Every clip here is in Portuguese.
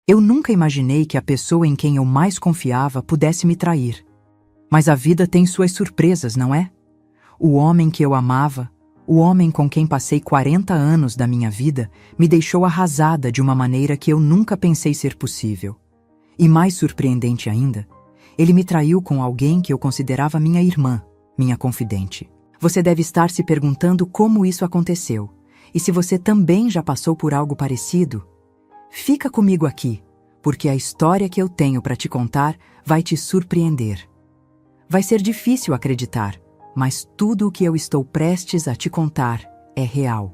Eu nunca imaginei que a pessoa em quem eu mais confiava pudesse me trair. Mas a vida tem suas surpresas, não é? O homem que eu amava, o homem com quem passei 40 anos da minha vida, me deixou arrasada de uma maneira que eu nunca pensei ser possível. E mais surpreendente ainda, ele me traiu com alguém que eu considerava minha irmã, minha confidente. Você deve estar se perguntando como isso aconteceu. E se você também já passou por algo parecido, fica comigo aqui, porque a história que eu tenho para te contar vai te surpreender. Vai ser difícil acreditar, mas tudo o que eu estou prestes a te contar é real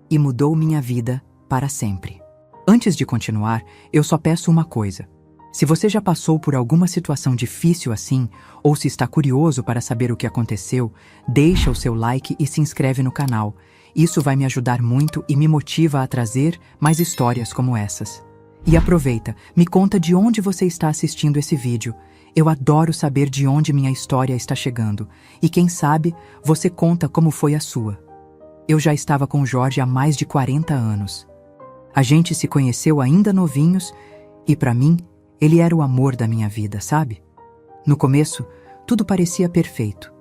e mudou minha vida para sempre. Antes de continuar, eu só peço uma coisa. Se você já passou por alguma situação difícil assim, ou se está curioso para saber o que aconteceu, deixa o seu like e se inscreve no canal. Isso vai me ajudar muito e me motiva a trazer mais histórias como essas. E aproveita, me conta de onde você está assistindo esse vídeo. Eu adoro saber de onde minha história está chegando. E quem sabe, você conta como foi a sua. Eu já estava com o Jorge há mais de 40 anos. A gente se conheceu ainda novinhos e, para mim, ele era o amor da minha vida, sabe? No começo, tudo parecia perfeito.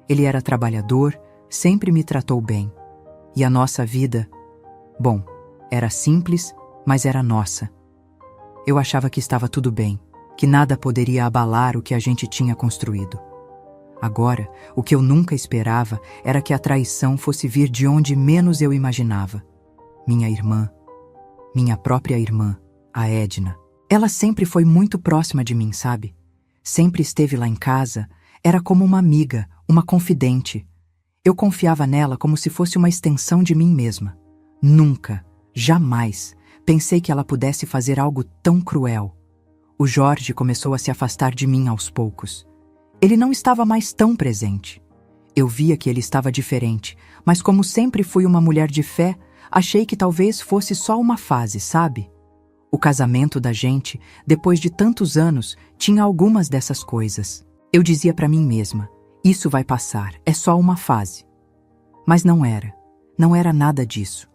Ele era trabalhador, sempre me tratou bem. E a nossa vida, bom, era simples, mas era nossa. Eu achava que estava tudo bem, que nada poderia abalar o que a gente tinha construído. Agora, o que eu nunca esperava era que a traição fosse vir de onde menos eu imaginava. Minha irmã, minha própria irmã, a Edna. Ela sempre foi muito próxima de mim, sabe? Sempre esteve lá em casa, era como uma amiga, uma confidente. Eu confiava nela como se fosse uma extensão de mim mesma. Nunca, jamais, pensei que ela pudesse fazer algo tão cruel. O Jorge começou a se afastar de mim aos poucos. Ele não estava mais tão presente. Eu via que ele estava diferente, mas como sempre fui uma mulher de fé, achei que talvez fosse só uma fase, sabe? O casamento da gente, depois de tantos anos, tinha algumas dessas coisas. Eu dizia para mim mesma, isso vai passar, é só uma fase. Mas não era nada disso.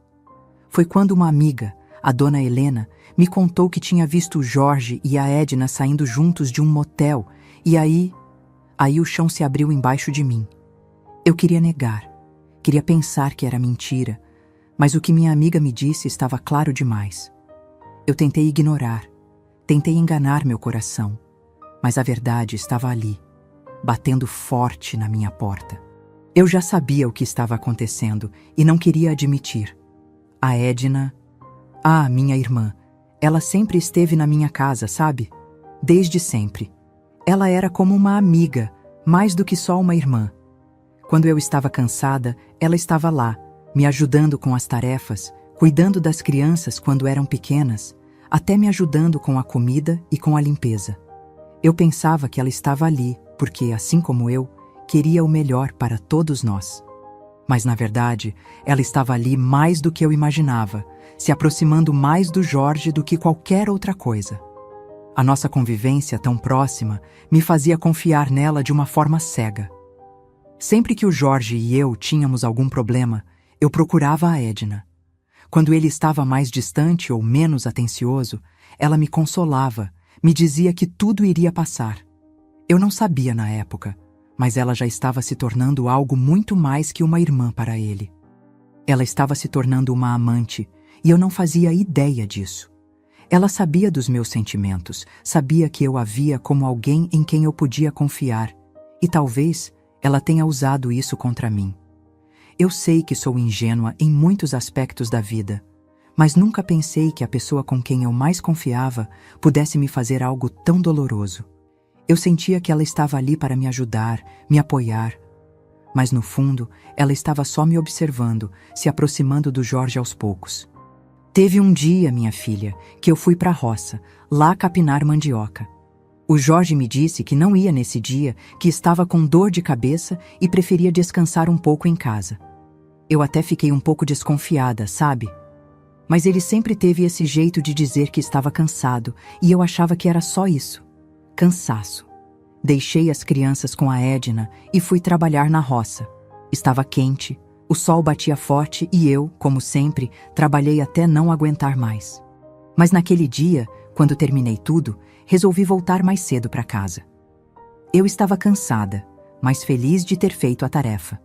Foi quando uma amiga, a dona Helena, me contou que tinha visto o Jorge e a Edna saindo juntos de um motel, e aí o chão se abriu embaixo de mim. Eu queria negar, queria pensar que era mentira, mas o que minha amiga me disse estava claro demais. Eu tentei ignorar, tentei enganar meu coração, mas a verdade estava ali, batendo forte na minha porta. Eu já sabia o que estava acontecendo e não queria admitir. A Edna, minha irmã, ela sempre esteve na minha casa, sabe? Desde sempre. Ela era como uma amiga, mais do que só uma irmã. Quando eu estava cansada, ela estava lá, me ajudando com as tarefas, cuidando das crianças quando eram pequenas, até me ajudando com a comida e com a limpeza. Eu pensava que ela estava ali, porque, assim como eu, queria o melhor para todos nós. Mas, na verdade, ela estava ali mais do que eu imaginava, se aproximando mais do Jorge do que qualquer outra coisa. A nossa convivência tão próxima me fazia confiar nela de uma forma cega. Sempre que o Jorge e eu tínhamos algum problema, eu procurava a Edna. Quando ele estava mais distante ou menos atencioso, ela me consolava, me dizia que tudo iria passar. Eu não sabia na época, mas ela já estava se tornando algo muito mais que uma irmã para ele. Ela estava se tornando uma amante, e eu não fazia ideia disso. Ela sabia dos meus sentimentos, sabia que eu a via como alguém em quem eu podia confiar, e talvez ela tenha usado isso contra mim. Eu sei que sou ingênua em muitos aspectos da vida, mas nunca pensei que a pessoa com quem eu mais confiava pudesse me fazer algo tão doloroso. Eu sentia que ela estava ali para me ajudar, me apoiar, mas no fundo, ela estava só me observando, se aproximando do Jorge aos poucos. Teve um dia, minha filha, que eu fui para a roça, lá capinar mandioca. O Jorge me disse que não ia nesse dia, que estava com dor de cabeça e preferia descansar um pouco em casa. Eu até fiquei um pouco desconfiada, sabe? Mas ele sempre teve esse jeito de dizer que estava cansado, e eu achava que era só isso. Cansaço. Deixei as crianças com a Edna e fui trabalhar na roça. Estava quente, o sol batia forte e eu, como sempre, trabalhei até não aguentar mais. Mas naquele dia, Quando terminei tudo, resolvi voltar mais cedo para casa. Eu estava cansada, mas feliz de ter feito a tarefa.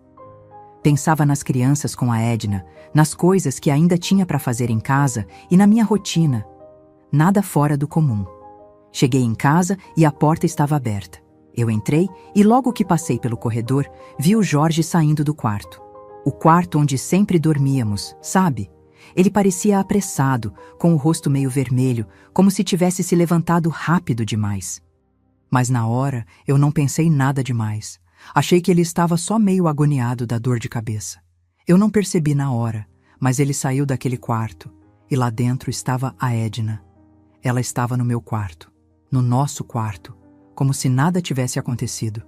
Pensava nas crianças com a Edna, nas coisas que ainda tinha para fazer em casa e na minha rotina. Nada fora do comum. Cheguei em casa e a porta estava aberta. Eu entrei e logo que passei pelo corredor, vi o Jorge saindo do quarto. O quarto onde sempre dormíamos, sabe? Ele parecia apressado, com o rosto meio vermelho, como se tivesse se levantado rápido demais. Mas na hora, eu não pensei nada demais. Achei que ele estava só meio agoniado da dor de cabeça. Eu não percebi na hora, mas ele saiu daquele quarto, e lá dentro estava a Edna. Ela estava no meu quarto, no nosso quarto, como se nada tivesse acontecido.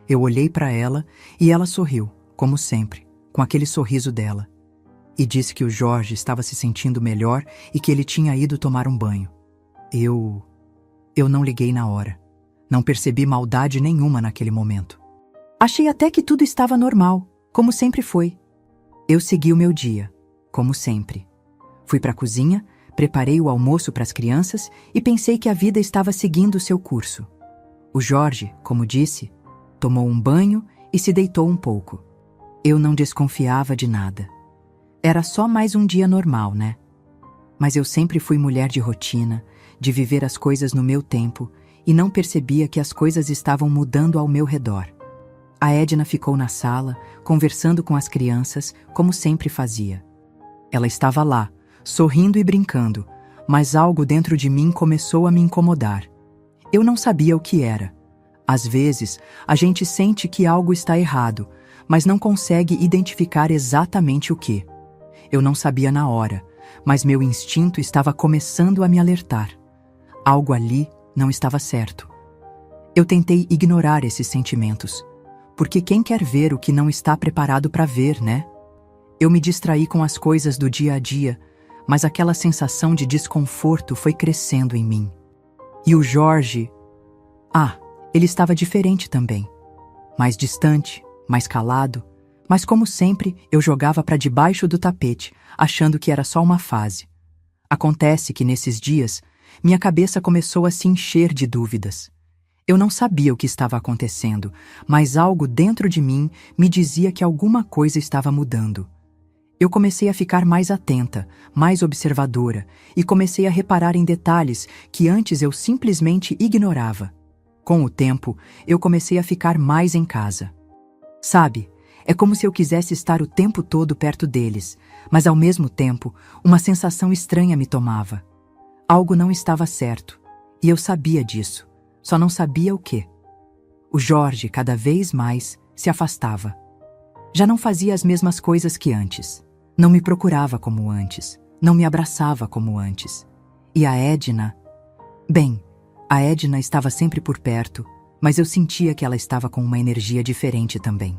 Eu olhei para ela e ela sorriu, como sempre, com aquele sorriso dela. E disse que o Jorge estava se sentindo melhor e que ele tinha ido tomar um banho. Eu não liguei na hora. Não percebi maldade nenhuma naquele momento. Achei até que tudo estava normal, como sempre foi. Eu segui o meu dia, como sempre. Fui para a cozinha, preparei o almoço para as crianças e pensei que a vida estava seguindo o seu curso. O Jorge, como disse, tomou um banho e se deitou um pouco. Eu não desconfiava de nada. Era só mais um dia normal, né? Mas eu sempre fui mulher de rotina, de viver as coisas no meu tempo, e não percebia que as coisas estavam mudando ao meu redor. A Edna ficou na sala, conversando com as crianças, como sempre fazia. Ela estava lá, sorrindo e brincando, mas algo dentro de mim começou a me incomodar. Eu não sabia o que era. Às vezes, a gente sente que algo está errado, mas não consegue identificar exatamente o que. Eu não sabia na hora, mas meu instinto estava começando a me alertar. Algo ali não estava certo. Eu tentei ignorar esses sentimentos, porque quem quer ver o que não está preparado para ver, né? Eu me distraí com as coisas do dia a dia, mas aquela sensação de desconforto foi crescendo em mim. E o Jorge... ele estava diferente também. Mais distante, mais calado, mas como sempre, eu jogava para debaixo do tapete, achando que era só uma fase. Acontece que nesses dias, minha cabeça começou a se encher de dúvidas. Eu não sabia o que estava acontecendo, mas algo dentro de mim me dizia que alguma coisa estava mudando. Eu comecei a ficar mais atenta, mais observadora, e comecei a reparar em detalhes que antes eu simplesmente ignorava. Com o tempo, eu comecei a ficar mais em casa. Sabe, é como se eu quisesse estar o tempo todo perto deles, mas ao mesmo tempo, uma sensação estranha me tomava. Algo não estava certo, e eu sabia disso, só não sabia o quê. O Jorge, cada vez mais, se afastava. Já não fazia as mesmas coisas que antes. Não me procurava como antes, não me abraçava como antes. E a Edna... Bem, a Edna estava sempre por perto, mas eu sentia que ela estava com uma energia diferente também.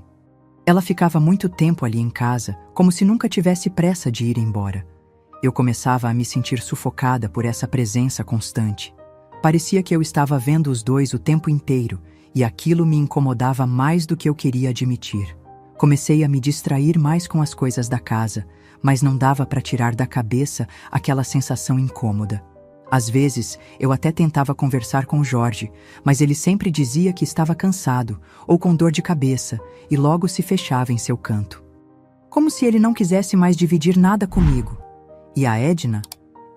Ela ficava muito tempo ali em casa, como se nunca tivesse pressa de ir embora. Eu começava a me sentir sufocada por essa presença constante. Parecia que eu estava vendo os dois o tempo inteiro, e aquilo me incomodava mais do que eu queria admitir. Comecei a me distrair mais com as coisas da casa, mas não dava para tirar da cabeça aquela sensação incômoda. Às vezes, eu até tentava conversar com o Jorge, mas ele sempre dizia que estava cansado ou com dor de cabeça e logo se fechava em seu canto. Como se ele não quisesse mais dividir nada comigo. E a Edna?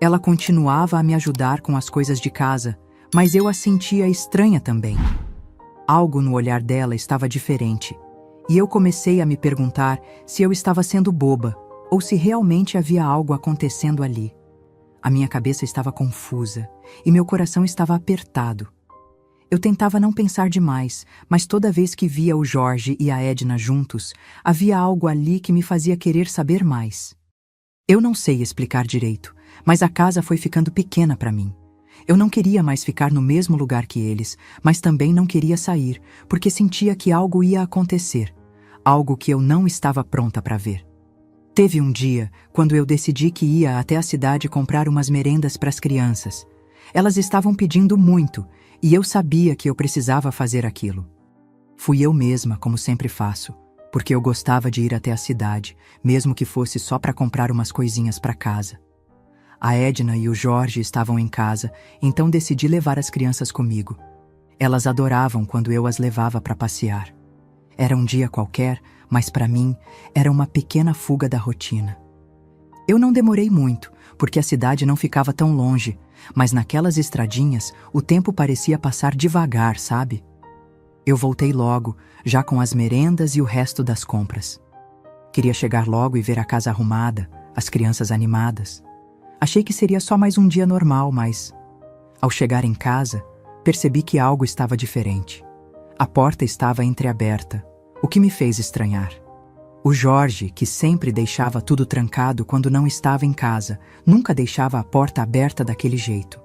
Ela continuava a me ajudar com as coisas de casa, mas eu a sentia estranha também. Algo no olhar dela estava diferente, e eu comecei a me perguntar se eu estava sendo boba ou se realmente havia algo acontecendo ali. A minha cabeça estava confusa e meu coração estava apertado. Eu tentava não pensar demais, mas toda vez que via o Jorge e a Edna juntos, havia algo ali que me fazia querer saber mais. Eu não sei explicar direito, mas a casa foi ficando pequena para mim. Eu não queria mais ficar no mesmo lugar que eles, mas também não queria sair, porque sentia que algo ia acontecer, algo que eu não estava pronta para ver. Teve um dia, quando eu decidi que ia até a cidade comprar umas merendas para as crianças. Elas estavam pedindo muito, e eu sabia que eu precisava fazer aquilo. Fui eu mesma, como sempre faço, porque eu gostava de ir até a cidade, mesmo que fosse só para comprar umas coisinhas para casa. A Edna e o Jorge estavam em casa, então decidi levar as crianças comigo. Elas adoravam quando eu as levava para passear. Era um dia qualquer, mas para mim era uma pequena fuga da rotina. Eu não demorei muito, porque a cidade não ficava tão longe, mas naquelas estradinhas o tempo parecia passar devagar, sabe? Eu voltei logo, já com as merendas e o resto das compras. Queria chegar logo e ver a casa arrumada, as crianças animadas. Achei que seria só mais um dia normal, mas, ao chegar em casa, percebi que algo estava diferente. A porta estava entreaberta, o que me fez estranhar. O Jorge, que sempre deixava tudo trancado quando não estava em casa, nunca deixava a porta aberta daquele jeito.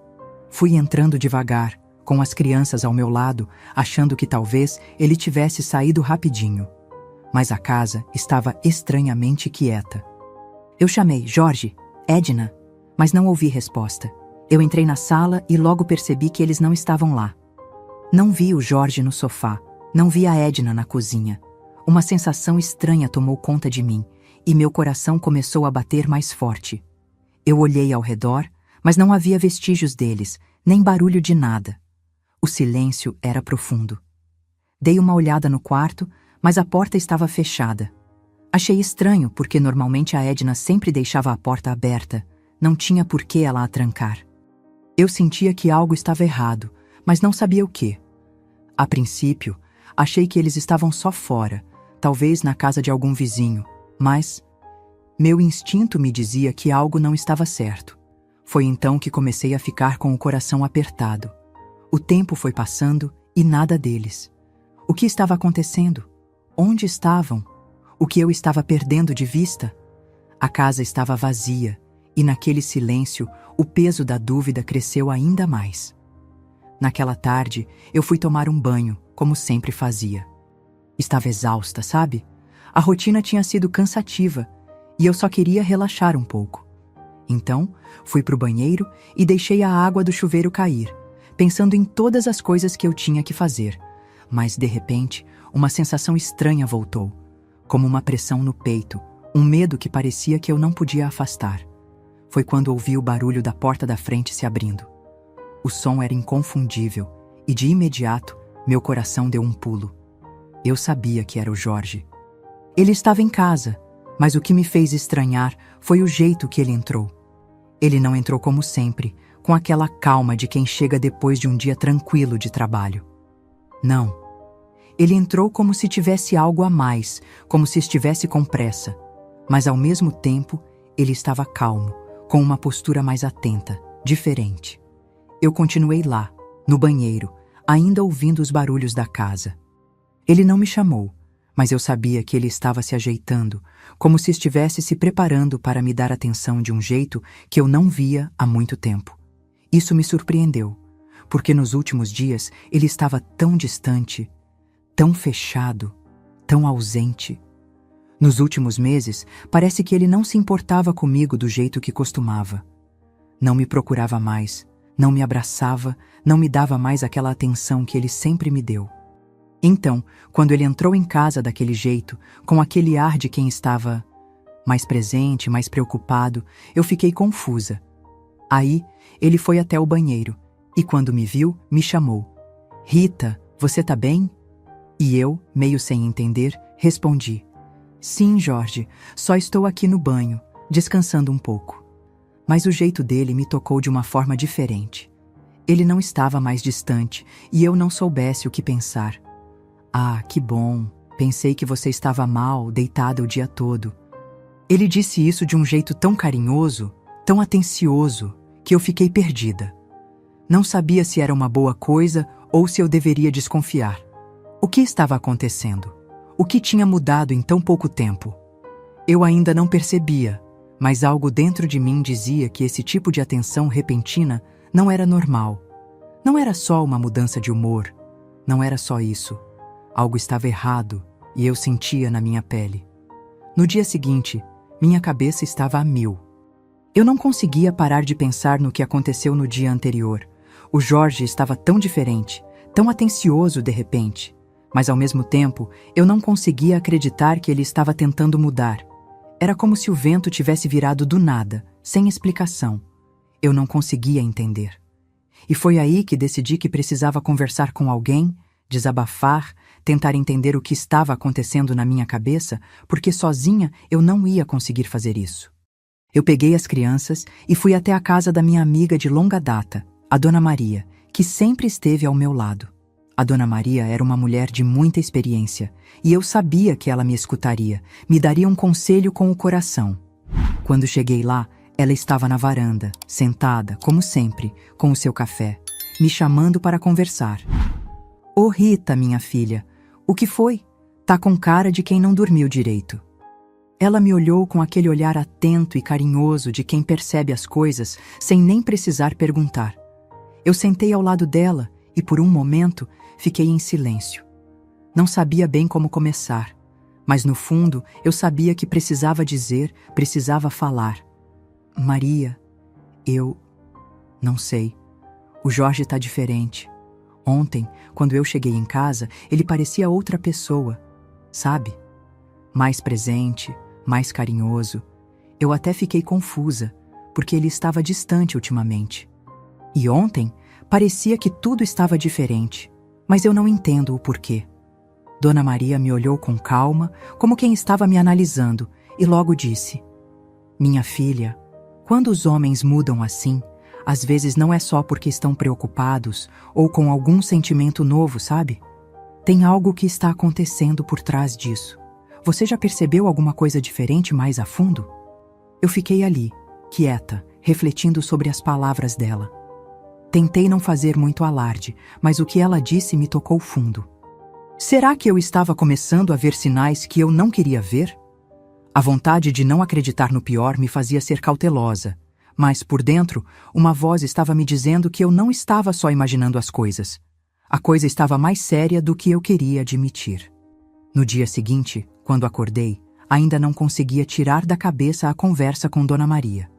Fui entrando devagar, com as crianças ao meu lado, achando que talvez ele tivesse saído rapidinho. Mas a casa estava estranhamente quieta. Eu chamei: Jorge, Edna, mas não ouvi resposta. Eu entrei na sala e logo percebi que eles não estavam lá. Não vi o Jorge no sofá, não vi a Edna na cozinha. Uma sensação estranha tomou conta de mim e meu coração começou a bater mais forte. Eu olhei ao redor, mas não havia vestígios deles, nem barulho de nada. O silêncio era profundo. Dei uma olhada no quarto, mas a porta estava fechada. Achei estranho porque normalmente a Edna sempre deixava a porta aberta, não tinha por que ela a trancar. Eu sentia que algo estava errado, mas não sabia o quê. A princípio, achei que eles estavam só fora, talvez na casa de algum vizinho, mas meu instinto me dizia que algo não estava certo. Foi então que comecei a ficar com o coração apertado. O tempo foi passando e nada deles. O que estava acontecendo? Onde estavam? O que eu estava perdendo de vista? A casa estava vazia e naquele silêncio o peso da dúvida cresceu ainda mais. Naquela tarde, eu fui tomar um banho, como sempre fazia. Estava exausta, sabe? A rotina tinha sido cansativa e eu só queria relaxar um pouco. Então, fui para o banheiro e deixei a água do chuveiro cair, pensando em todas as coisas que eu tinha que fazer. Mas, de repente, uma sensação estranha voltou, como uma pressão no peito, um medo que parecia que eu não podia afastar. Foi quando ouvi o barulho da porta da frente se abrindo. O som era inconfundível e, de imediato, meu coração deu um pulo. Eu sabia que era o Jorge. Ele estava em casa, mas o que me fez estranhar foi o jeito que ele entrou. Ele não entrou como sempre, com aquela calma de quem chega depois de um dia tranquilo de trabalho. Não. Ele entrou como se tivesse algo a mais, como se estivesse com pressa. Mas, ao mesmo tempo, ele estava calmo, com uma postura mais atenta, diferente. Eu continuei lá, no banheiro, ainda ouvindo os barulhos da casa. Ele não me chamou, mas eu sabia que ele estava se ajeitando, como se estivesse se preparando para me dar atenção de um jeito que eu não via há muito tempo. Isso me surpreendeu, porque nos últimos dias ele estava tão distante, tão fechado, tão ausente. Nos últimos meses, parece que ele não se importava comigo do jeito que costumava. Não me procurava mais, não me abraçava, não me dava mais aquela atenção que ele sempre me deu. Então, quando ele entrou em casa daquele jeito, com aquele ar de quem estava mais presente, mais preocupado, eu fiquei confusa. Aí, ele foi até o banheiro e, quando me viu, me chamou. "Rita, você tá bem?" E eu, meio sem entender, respondi: "Sim, Jorge, só estou aqui no banho, descansando um pouco." Mas o jeito dele me tocou de uma forma diferente. Ele não estava mais distante e eu não soubesse o que pensar. "Ah, que bom, pensei que você estava mal, deitada o dia todo." Ele disse isso de um jeito tão carinhoso, tão atencioso, que eu fiquei perdida. Não sabia se era uma boa coisa ou se eu deveria desconfiar. O que estava acontecendo? O que tinha mudado em tão pouco tempo? Eu ainda não percebia, mas algo dentro de mim dizia que esse tipo de atenção repentina não era normal. Não era só uma mudança de humor, não era só isso. Algo estava errado e eu sentia na minha pele. No dia seguinte, minha cabeça estava a mil. Eu não conseguia parar de pensar no que aconteceu no dia anterior. O Jorge estava tão diferente, tão atencioso de repente. Mas ao mesmo tempo, eu não conseguia acreditar que ele estava tentando mudar. Era como se o vento tivesse virado do nada, sem explicação. Eu não conseguia entender. E foi aí que decidi que precisava conversar com alguém, desabafar, tentar entender o que estava acontecendo na minha cabeça, porque sozinha eu não ia conseguir fazer isso. Eu peguei as crianças e fui até a casa da minha amiga de longa data, a Dona Maria, que sempre esteve ao meu lado. A Dona Maria era uma mulher de muita experiência, e eu sabia que ela me escutaria, me daria um conselho com o coração. Quando cheguei lá, ela estava na varanda, sentada, como sempre, com o seu café, me chamando para conversar. "Ô Rita, minha filha, o que foi? Tá com cara de quem não dormiu direito." Ela me olhou com aquele olhar atento e carinhoso de quem percebe as coisas sem nem precisar perguntar. Eu sentei ao lado dela e, por um momento, fiquei em silêncio. Não sabia bem como começar, mas no fundo eu sabia que precisava dizer, precisava falar. "Maria, eu... não sei. O Jorge tá diferente. Ontem, quando eu cheguei em casa, ele parecia outra pessoa, sabe? Mais presente, mais carinhoso. Eu até fiquei confusa, porque ele estava distante ultimamente. E ontem, parecia que tudo estava diferente, mas eu não entendo o porquê." Dona Maria me olhou com calma, como quem estava me analisando, e logo disse: "Minha filha, quando os homens mudam assim, às vezes não é só porque estão preocupados ou com algum sentimento novo, sabe? Tem algo que está acontecendo por trás disso. Você já percebeu alguma coisa diferente mais a fundo?" Eu fiquei ali, quieta, refletindo sobre as palavras dela. Tentei não fazer muito alarde, mas o que ela disse me tocou fundo. Será que eu estava começando a ver sinais que eu não queria ver? A vontade de não acreditar no pior me fazia ser cautelosa, mas por dentro, uma voz estava me dizendo que eu não estava só imaginando as coisas. A coisa estava mais séria do que eu queria admitir. No dia seguinte, quando acordei, ainda não conseguia tirar da cabeça a conversa com Dona Maria.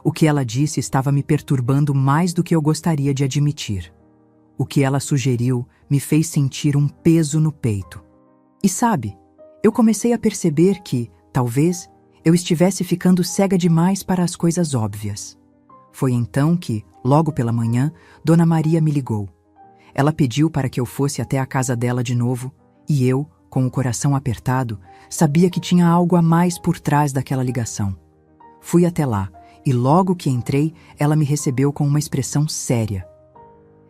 O que ela disse estava me perturbando mais do que eu gostaria de admitir. O que ela sugeriu me fez sentir um peso no peito. E sabe, eu comecei a perceber que, talvez, eu estivesse ficando cega demais para as coisas óbvias. Foi então que, logo pela manhã, Dona Maria me ligou. Ela pediu para que eu fosse até a casa dela de novo, e eu, com o coração apertado, sabia que tinha algo a mais por trás daquela ligação. Fui até lá, e logo que entrei, ela me recebeu com uma expressão séria.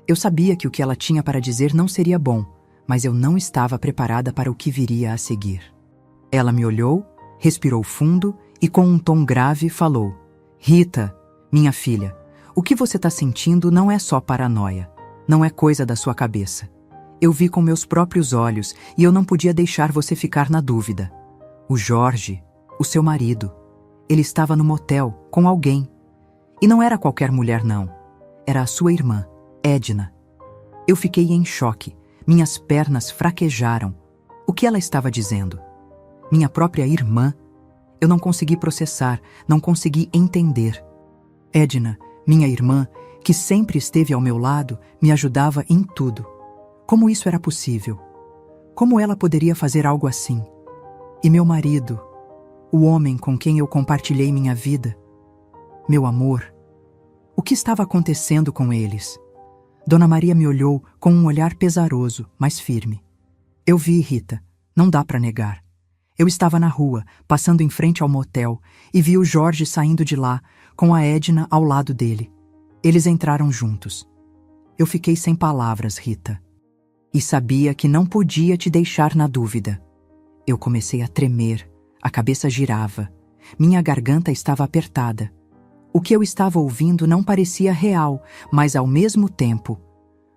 Eu sabia que o que ela tinha para dizer não seria bom, mas eu não estava preparada para o que viria a seguir. Ela me olhou, respirou fundo e com um tom grave falou: "Rita, minha filha, o que você está sentindo não é só paranoia, não é coisa da sua cabeça. Eu vi com meus próprios olhos e eu não podia deixar você ficar na dúvida. O Jorge, o seu marido, ele estava no motel com alguém. E não era qualquer mulher não, era a sua irmã, Edna." Eu fiquei em choque, minhas pernas fraquejaram. O que ela estava dizendo? Minha própria irmã? Eu não consegui processar, não consegui entender. Edna, minha irmã, que sempre esteve ao meu lado, me ajudava em tudo. Como isso era possível? Como ela poderia fazer algo assim? E meu marido, o homem com quem eu compartilhei minha vida, meu amor, o que estava acontecendo com eles? Dona Maria me olhou com um olhar pesaroso, mas firme. Eu vi, Rita, não dá para negar. Eu estava na rua, passando em frente ao motel, e vi o Jorge saindo de lá, com a Edna ao lado dele. Eles entraram juntos. Eu fiquei sem palavras, Rita. E sabia que não podia te deixar na dúvida. Eu comecei a tremer, a cabeça girava. Minha garganta estava apertada. O que eu estava ouvindo não parecia real, mas ao mesmo tempo,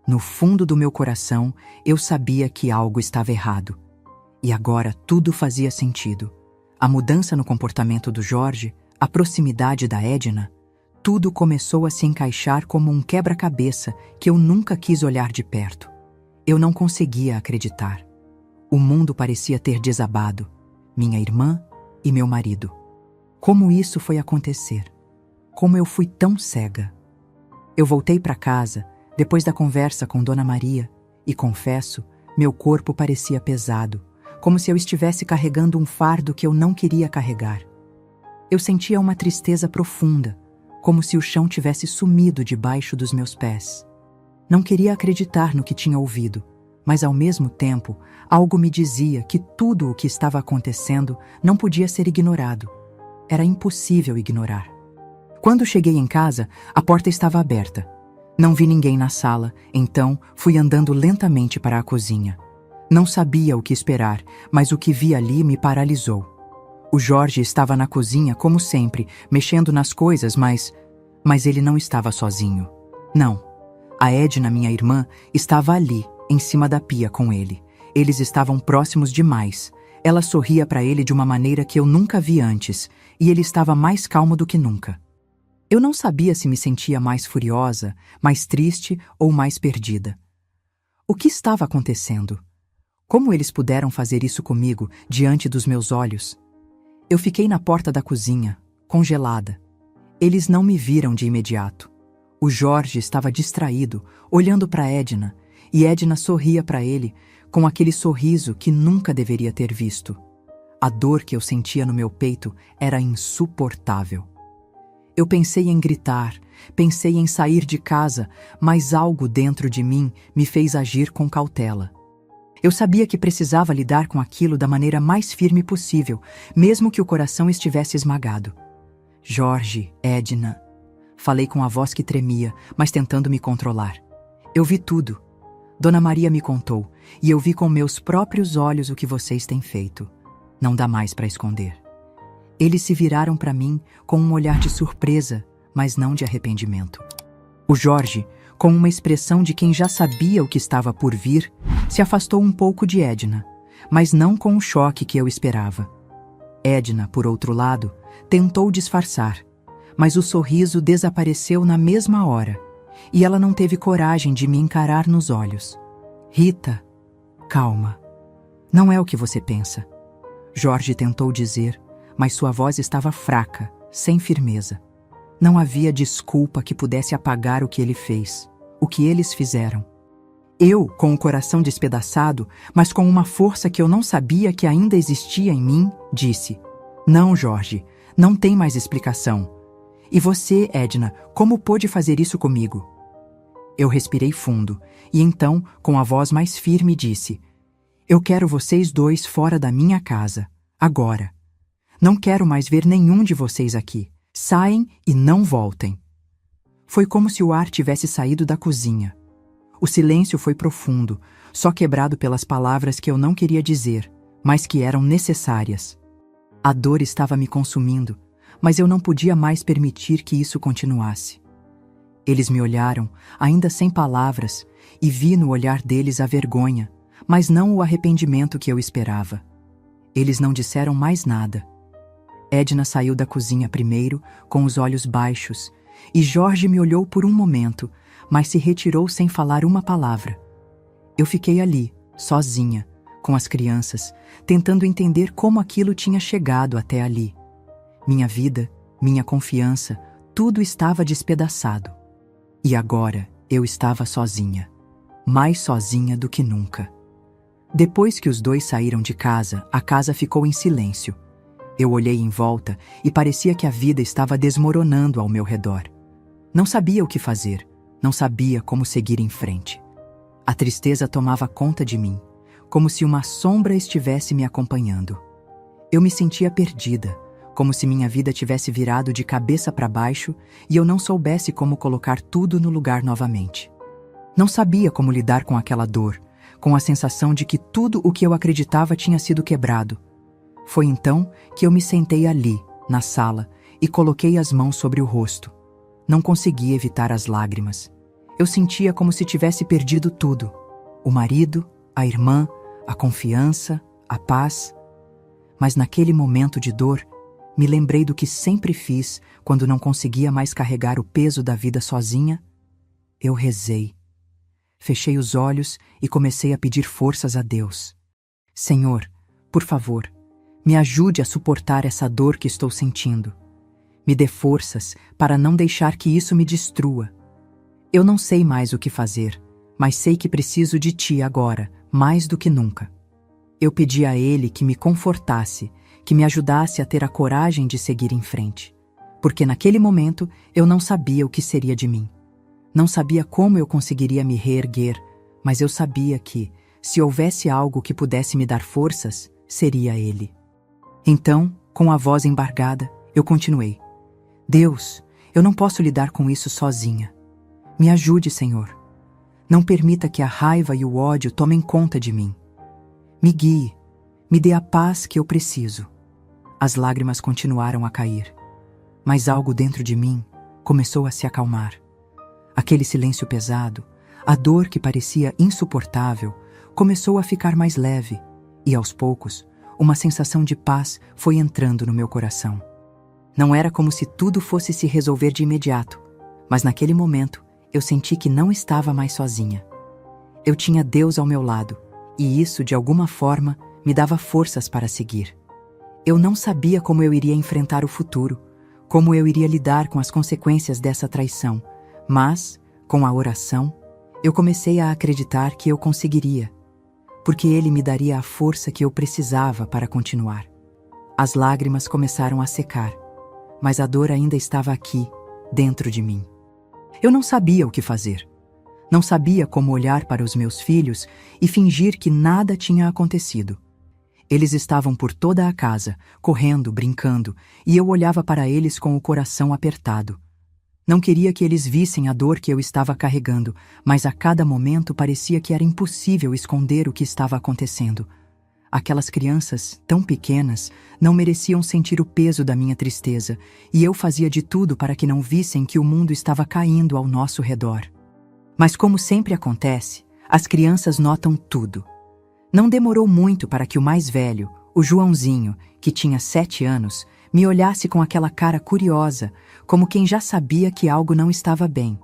no fundo do meu coração, eu sabia que algo estava errado. E agora tudo fazia sentido. A mudança no comportamento do Jorge, a proximidade da Edna, tudo começou a se encaixar como um quebra-cabeça que eu nunca quis olhar de perto. Eu não conseguia acreditar. O mundo parecia ter desabado. Minha irmã e meu marido. Como isso foi acontecer? Como eu fui tão cega? Eu voltei para casa, depois da conversa com Dona Maria, e confesso, meu corpo parecia pesado, como se eu estivesse carregando um fardo que eu não queria carregar. Eu sentia uma tristeza profunda, como se o chão tivesse sumido debaixo dos meus pés. Não queria acreditar no que tinha ouvido, mas ao mesmo tempo, algo me dizia que tudo o que estava acontecendo não podia ser ignorado. Era impossível ignorar. Quando cheguei em casa, a porta estava aberta. Não vi ninguém na sala, então fui andando lentamente para a cozinha. Não sabia o que esperar, mas o que vi ali me paralisou. O Jorge estava na cozinha, como sempre, mexendo nas coisas, mas ele não estava sozinho. Não. A Edna, minha irmã, estava ali, em cima da pia com ele. Eles estavam próximos demais. Ela sorria para ele de uma maneira que eu nunca vi antes, e ele estava mais calmo do que nunca. Eu não sabia se me sentia mais furiosa, mais triste ou mais perdida. O que estava acontecendo? Como eles puderam fazer isso comigo, diante dos meus olhos? Eu fiquei na porta da cozinha, congelada. Eles não me viram de imediato. O Jorge estava distraído, olhando para Edna, e Edna sorria para ele com aquele sorriso que nunca deveria ter visto. A dor que eu sentia no meu peito era insuportável. Eu pensei em gritar, pensei em sair de casa, mas algo dentro de mim me fez agir com cautela. Eu sabia que precisava lidar com aquilo da maneira mais firme possível, mesmo que o coração estivesse esmagado. Jorge, Edna. Falei com a voz que tremia, mas tentando me controlar. Eu vi tudo. Dona Maria me contou, e eu vi com meus próprios olhos o que vocês têm feito. Não dá mais para esconder. Eles se viraram para mim com um olhar de surpresa, mas não de arrependimento. O Jorge, com uma expressão de quem já sabia o que estava por vir, se afastou um pouco de Edna, mas não com o choque que eu esperava. Edna, por outro lado, tentou disfarçar, mas o sorriso desapareceu na mesma hora, e ela não teve coragem de me encarar nos olhos. Rita, calma. Não é o que você pensa. Jorge tentou dizer, mas sua voz estava fraca, sem firmeza. Não havia desculpa que pudesse apagar o que ele fez, o que eles fizeram. Eu, com o coração despedaçado, mas com uma força que eu não sabia que ainda existia em mim, disse: "Não, Jorge, não tem mais explicação. E você, Edna, como pôde fazer isso comigo?" Eu respirei fundo, e então, com a voz mais firme, disse: "Eu quero vocês dois fora da minha casa, agora. Não quero mais ver nenhum de vocês aqui. Saem e não voltem." Foi como se o ar tivesse saído da cozinha. O silêncio foi profundo, só quebrado pelas palavras que eu não queria dizer, mas que eram necessárias. A dor estava me consumindo, mas eu não podia mais permitir que isso continuasse. Eles me olharam, ainda sem palavras, e vi no olhar deles a vergonha, mas não o arrependimento que eu esperava. Eles não disseram mais nada. Edna saiu da cozinha primeiro, com os olhos baixos, e Jorge me olhou por um momento, mas se retirou sem falar uma palavra. Eu fiquei ali, sozinha, com as crianças, tentando entender como aquilo tinha chegado até ali. Minha vida, minha confiança, tudo estava despedaçado. E agora eu estava sozinha, mais sozinha do que nunca. Depois que os dois saíram de casa, a casa ficou em silêncio. Eu olhei em volta e parecia que a vida estava desmoronando ao meu redor. Não sabia o que fazer, não sabia como seguir em frente. A tristeza tomava conta de mim, como se uma sombra estivesse me acompanhando. Eu me sentia perdida, como se minha vida tivesse virado de cabeça para baixo e eu não soubesse como colocar tudo no lugar novamente. Não sabia como lidar com aquela dor, com a sensação de que tudo o que eu acreditava tinha sido quebrado. Foi então que eu me sentei ali, na sala, e coloquei as mãos sobre o rosto. Não conseguia evitar as lágrimas. Eu sentia como se tivesse perdido tudo. O marido, a irmã, a confiança, a paz. Mas naquele momento de dor, me lembrei do que sempre fiz quando não conseguia mais carregar o peso da vida sozinha. Eu rezei. Fechei os olhos e comecei a pedir forças a Deus. Senhor, por favor, me ajude a suportar essa dor que estou sentindo. Me dê forças para não deixar que isso me destrua. Eu não sei mais o que fazer, mas sei que preciso de Ti agora, mais do que nunca. Eu pedi a Ele que me confortasse, que me ajudasse a ter a coragem de seguir em frente. porque naquele momento eu não sabia o que seria de mim. Não sabia como eu conseguiria me reerguer, mas eu sabia que, se houvesse algo que pudesse me dar forças, seria ele. Então, com a voz embargada, eu continuei: Deus, eu não posso lidar com isso sozinha. Me ajude, Senhor. Não permita que a raiva e o ódio tomem conta de mim. Me guie, me dê a paz que eu preciso. As lágrimas continuaram a cair, mas algo dentro de mim começou a se acalmar. Aquele silêncio pesado, a dor que parecia insuportável, começou a ficar mais leve e, aos poucos, uma sensação de paz foi entrando no meu coração. Não era como se tudo fosse se resolver de imediato, mas naquele momento eu senti que não estava mais sozinha. Eu tinha Deus ao meu lado, e isso, de alguma forma, me dava forças para seguir. Eu não sabia como eu iria enfrentar o futuro, como eu iria lidar com as consequências dessa traição, mas, com a oração, eu comecei a acreditar que eu conseguiria, porque Ele me daria a força que eu precisava para continuar. As lágrimas começaram a secar, mas a dor ainda estava aqui, dentro de mim. Eu não sabia o que fazer. Não sabia como olhar para os meus filhos e fingir que nada tinha acontecido. Eles estavam por toda a casa, correndo, brincando, e eu olhava para eles com o coração apertado. Não queria que eles vissem a dor que eu estava carregando, mas a cada momento parecia que era impossível esconder o que estava acontecendo. Aquelas crianças, tão pequenas, não mereciam sentir o peso da minha tristeza, e eu fazia de tudo para que não vissem que o mundo estava caindo ao nosso redor. Mas como sempre acontece, as crianças notam tudo. Não demorou muito para que o mais velho, o Joãozinho, que tinha 7 anos, me olhasse com aquela cara curiosa, como quem já sabia que algo não estava bem.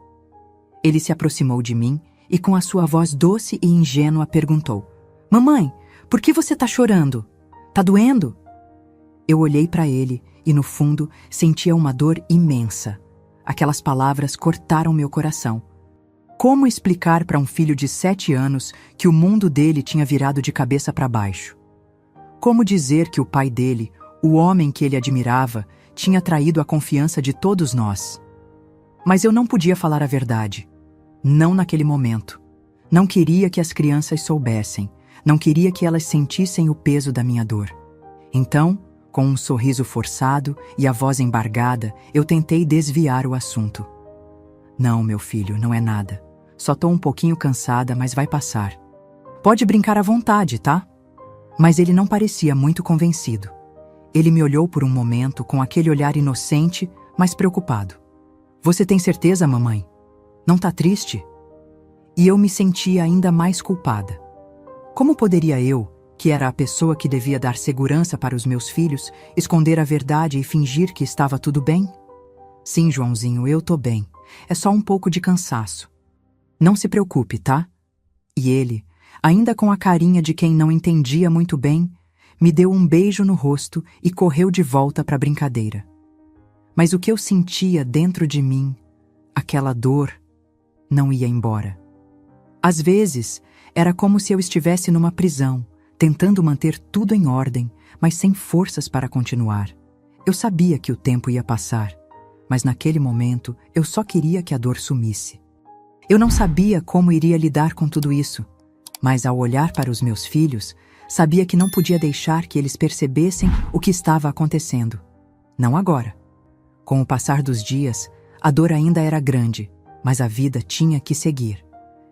Ele se aproximou de mim e, com a sua voz doce e ingênua, perguntou: Mamãe, por que você está chorando? Tá doendo? Eu olhei para ele e, no fundo, sentia uma dor imensa. Aquelas palavras cortaram meu coração. Como explicar para um filho de 7 anos que o mundo dele tinha virado de cabeça para baixo? Como dizer que o pai dele, o homem que ele admirava, tinha traído a confiança de todos nós? Mas eu não podia falar a verdade. Não naquele momento. Não queria que as crianças soubessem. Não queria que elas sentissem o peso da minha dor. Então, com um sorriso forçado e a voz embargada, eu tentei desviar o assunto. Não, meu filho, não é nada. Só tô um pouquinho cansada, mas vai passar. Pode brincar à vontade, tá? Mas ele não parecia muito convencido. Ele me olhou por um momento com aquele olhar inocente, mas preocupado. Você tem certeza, mamãe? Não tá triste? E eu me sentia ainda mais culpada. Como poderia eu, que era a pessoa que devia dar segurança para os meus filhos, esconder a verdade e fingir que estava tudo bem? Sim, Joãozinho, eu tô bem. É só um pouco de cansaço. Não se preocupe, tá? E ele, ainda com a carinha de quem não entendia muito bem, me deu um beijo no rosto e correu de volta para a brincadeira. Mas o que eu sentia dentro de mim, aquela dor, não ia embora. Às vezes, era como se eu estivesse numa prisão, tentando manter tudo em ordem, mas sem forças para continuar. Eu sabia que o tempo ia passar, mas naquele momento eu só queria que a dor sumisse. Eu não sabia como iria lidar com tudo isso, mas ao olhar para os meus filhos, sabia que não podia deixar que eles percebessem o que estava acontecendo. Não agora. Com o passar dos dias, a dor ainda era grande, mas a vida tinha que seguir.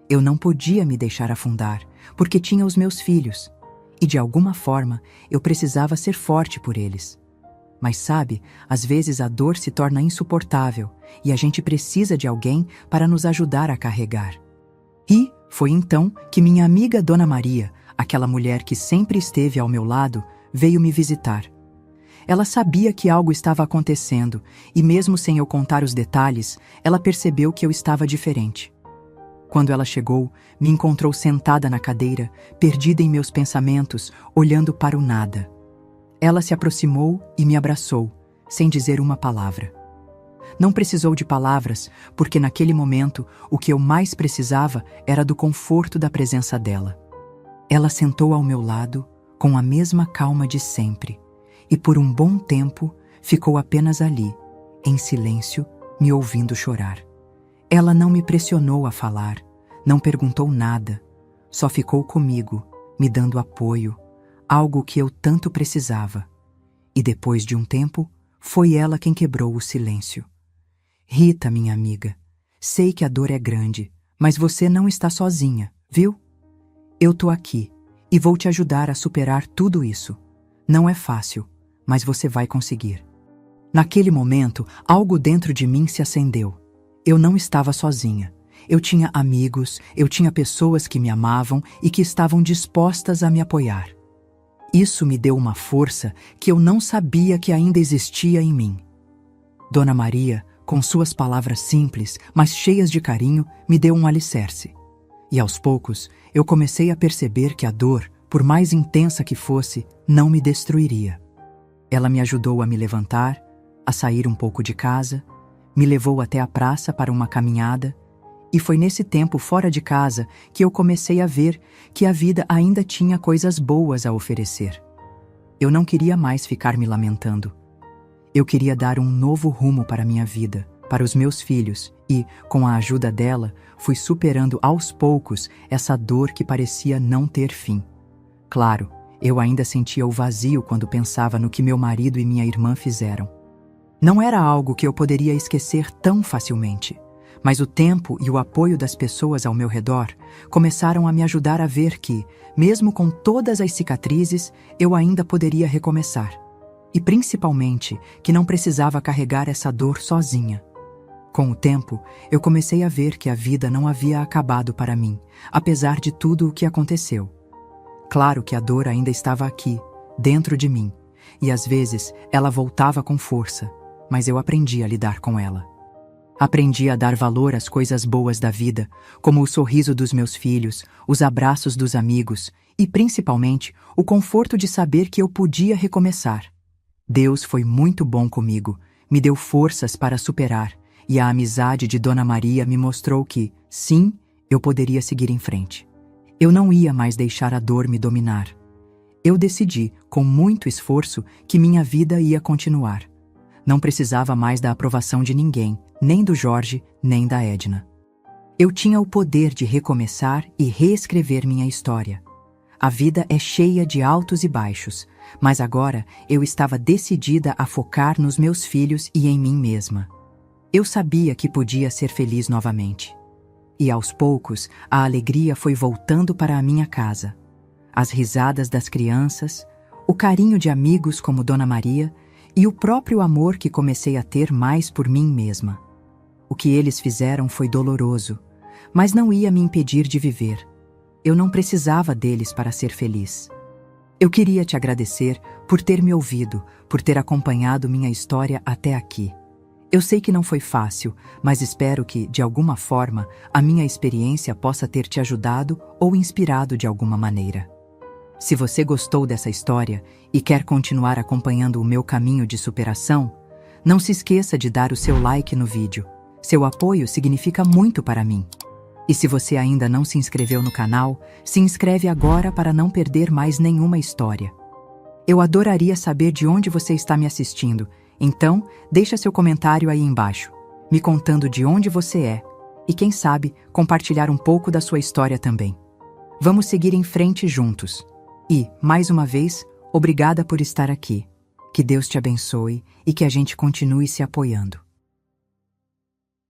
Eu não podia me deixar afundar, porque tinha os meus filhos, e de alguma forma eu precisava ser forte por eles. Mas sabe, às vezes a dor se torna insuportável e a gente precisa de alguém para nos ajudar a carregar. E foi então que minha amiga Dona Maria, aquela mulher que sempre esteve ao meu lado, veio me visitar. Ela sabia que algo estava acontecendo e, mesmo sem eu contar os detalhes, ela percebeu que eu estava diferente. Quando ela chegou, me encontrou sentada na cadeira, perdida em meus pensamentos, olhando para o nada. Ela se aproximou e me abraçou, sem dizer uma palavra. Não precisou de palavras, porque naquele momento o que eu mais precisava era do conforto da presença dela. Ela sentou ao meu lado, com a mesma calma de sempre, e por um bom tempo ficou apenas ali, em silêncio, me ouvindo chorar. Ela não me pressionou a falar, não perguntou nada, só ficou comigo, me dando apoio, algo que eu tanto precisava. E depois de um tempo, foi ela quem quebrou o silêncio. Rita, minha amiga, sei que a dor é grande, mas você não está sozinha, viu? Eu tô aqui e vou te ajudar a superar tudo isso. Não é fácil, mas você vai conseguir. Naquele momento, algo dentro de mim se acendeu. Eu não estava sozinha. Eu tinha amigos, eu tinha pessoas que me amavam e que estavam dispostas a me apoiar. Isso me deu uma força que eu não sabia que ainda existia em mim. Dona Maria, com suas palavras simples, mas cheias de carinho, me deu um alicerce. E aos poucos, eu comecei a perceber que a dor, por mais intensa que fosse, não me destruiria. Ela me ajudou a me levantar, a sair um pouco de casa, me levou até a praça para uma caminhada, e foi nesse tempo fora de casa que eu comecei a ver que a vida ainda tinha coisas boas a oferecer. Eu não queria mais ficar me lamentando. Eu queria dar um novo rumo para minha vida, para os meus filhos, e, com a ajuda dela, fui superando aos poucos essa dor que parecia não ter fim. Claro, eu ainda sentia o vazio quando pensava no que meu marido e minha irmã fizeram. Não era algo que eu poderia esquecer tão facilmente, mas o tempo e o apoio das pessoas ao meu redor começaram a me ajudar a ver que, mesmo com todas as cicatrizes, eu ainda poderia recomeçar. E principalmente, que não precisava carregar essa dor sozinha. Com o tempo, eu comecei a ver que a vida não havia acabado para mim, apesar de tudo o que aconteceu. Claro que a dor ainda estava aqui, dentro de mim, e às vezes ela voltava com força, mas eu aprendi a lidar com ela. Aprendi a dar valor às coisas boas da vida, como o sorriso dos meus filhos, os abraços dos amigos e, principalmente, o conforto de saber que eu podia recomeçar. Deus foi muito bom comigo, me deu forças para superar, e a amizade de Dona Maria me mostrou que, sim, eu poderia seguir em frente. Eu não ia mais deixar a dor me dominar. Eu decidi, com muito esforço, que minha vida ia continuar. Não precisava mais da aprovação de ninguém, nem do Jorge, nem da Edna. Eu tinha o poder de recomeçar e reescrever minha história. A vida é cheia de altos e baixos, mas agora eu estava decidida a focar nos meus filhos e em mim mesma. Eu sabia que podia ser feliz novamente. E aos poucos, a alegria foi voltando para a minha casa. As risadas das crianças, o carinho de amigos como Dona Maria e o próprio amor que comecei a ter mais por mim mesma. O que eles fizeram foi doloroso, mas não ia me impedir de viver. Eu não precisava deles para ser feliz. Eu queria te agradecer por ter me ouvido, por ter acompanhado minha história até aqui. Eu sei que não foi fácil, mas espero que, de alguma forma, a minha experiência possa ter te ajudado ou inspirado de alguma maneira. Se você gostou dessa história e quer continuar acompanhando o meu caminho de superação, não se esqueça de dar o seu like no vídeo. Seu apoio significa muito para mim. E se você ainda não se inscreveu no canal, se inscreve agora para não perder mais nenhuma história. Eu adoraria saber de onde você está me assistindo, então deixa seu comentário aí embaixo, me contando de onde você é e, quem sabe, compartilhar um pouco da sua história também. Vamos seguir em frente juntos. E, mais uma vez, obrigada por estar aqui. Que Deus te abençoe e que a gente continue se apoiando.